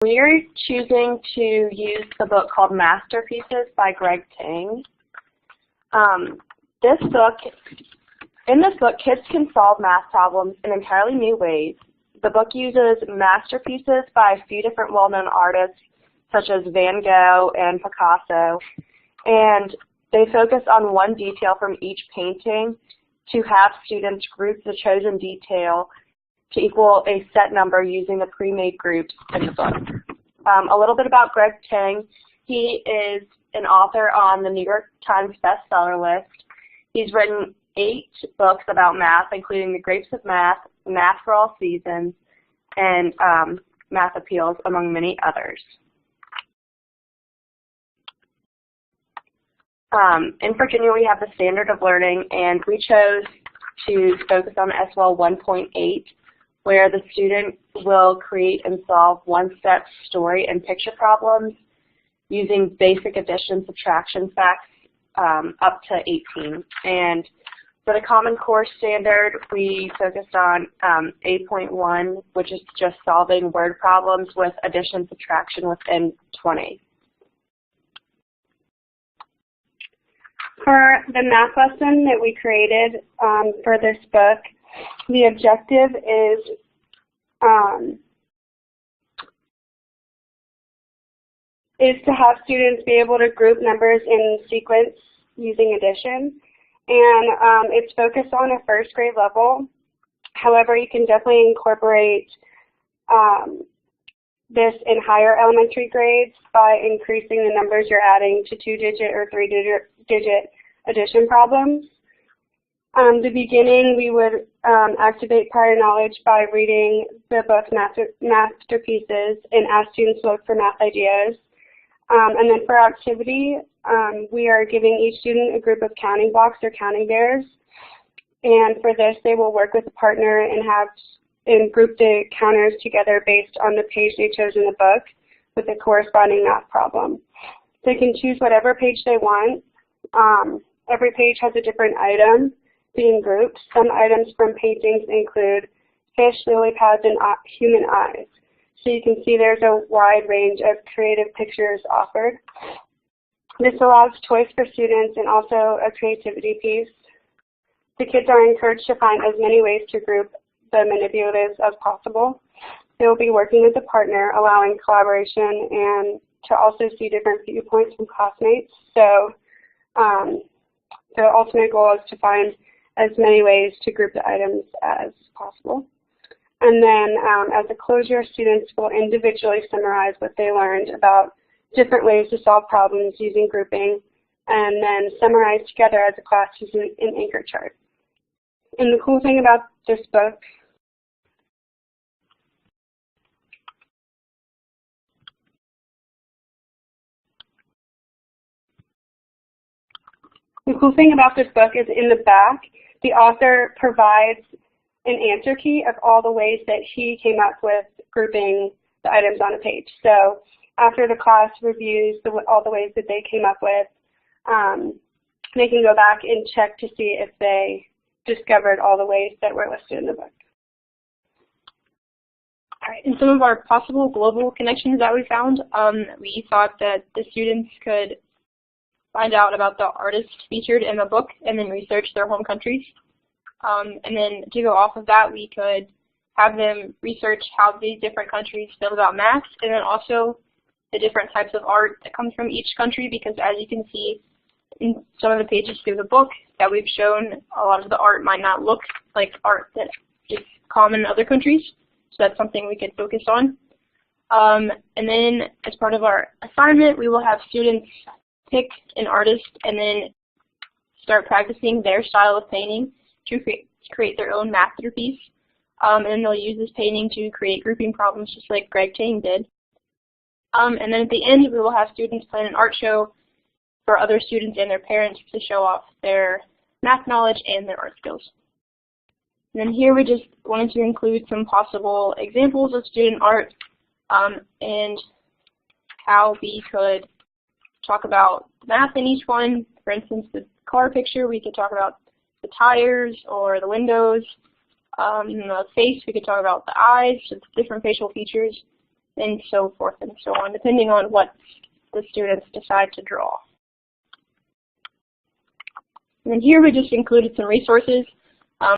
We are choosing to use the book called Masterpieces by Greg Tang. In this book, kids can solve math problems in entirely new ways. The book uses masterpieces by a few different well-known artists, such as Van Gogh and Picasso, and they focus on one detail from each painting to have students group the chosen detail to equal a set number using the pre-made groups in the book. A little bit about Greg Tang. He is an author on the New York Times bestseller list. He's written 8 books about math, including The Grapes of Math, Math for All Seasons, and Math Appeals, among many others. In Virginia, we have the Standard of Learning, and we chose to focus on SWL 1.8, where the student will create and solve one-step story and picture problems using basic addition, subtraction facts up to 18. And for the Common Core Standard, we focused on 8.1, which is just solving word problems with addition, subtraction within 20. For the math lesson that we created for this book, the objective is to have students be able to group numbers in sequence using addition. And it's focused on a first grade level. However, you can definitely incorporate this in higher elementary grades by increasing the numbers you're adding to 2-digit or 3-digit addition problems. The beginning, we would activate prior knowledge by reading the book Masterpieces and ask students to look for math ideas. And then for activity, we are giving each student a group of counting blocks or counting bears. And for this, they will work with a partner and group the counters together based on the page they chose in the book with the corresponding math problem. They can choose whatever page they want. Every page has a different item being grouped. Some items from paintings include fish, lily pads, and human eyes. So you can see there's a wide range of creative pictures offered. This allows choice for students and also a creativity piece. The kids are encouraged to find as many ways to group the manipulatives as possible. They will be working with a partner, allowing collaboration and to also see different viewpoints from classmates. So the ultimate goal is to find as many ways to group the items as possible. And then as a closure, students will individually summarize what they learned about different ways to solve problems using grouping, and then summarize together as a class using an anchor chart. And the cool thing about this book is in the back, the author provides an answer key of all the ways that he came up with grouping the items on a page. So after the class reviews all the ways that they came up with, they can go back and check to see if they discovered all the ways that were listed in the book. All right, and some of our possible global connections that we found, we thought that the students could find out about the artists featured in the book and then research their home countries. And then to go off of that, we could have them research how these different countries feel about math, and then also the different types of art that comes from each country, because as you can see in some of the pages through the book that we've shown, a lot of the art might not look like art that is common in other countries. So that's something we could focus on. And then as part of our assignment, we will have students pick an artist and then start practicing their style of painting to create their own masterpiece. And then they'll use this painting to create grouping problems just like Greg Tang did. And then at the end, we will have students plan an art show for other students and their parents to show off their math knowledge and their art skills. And then here we just wanted to include some possible examples of student art and how we could talk about math in each one. For instance, the car picture, we could talk about the tires or the windows. In the face, we could talk about the eyes, so different facial features. and so forth and so on, depending on what the students decide to draw. And then here we just included some resources.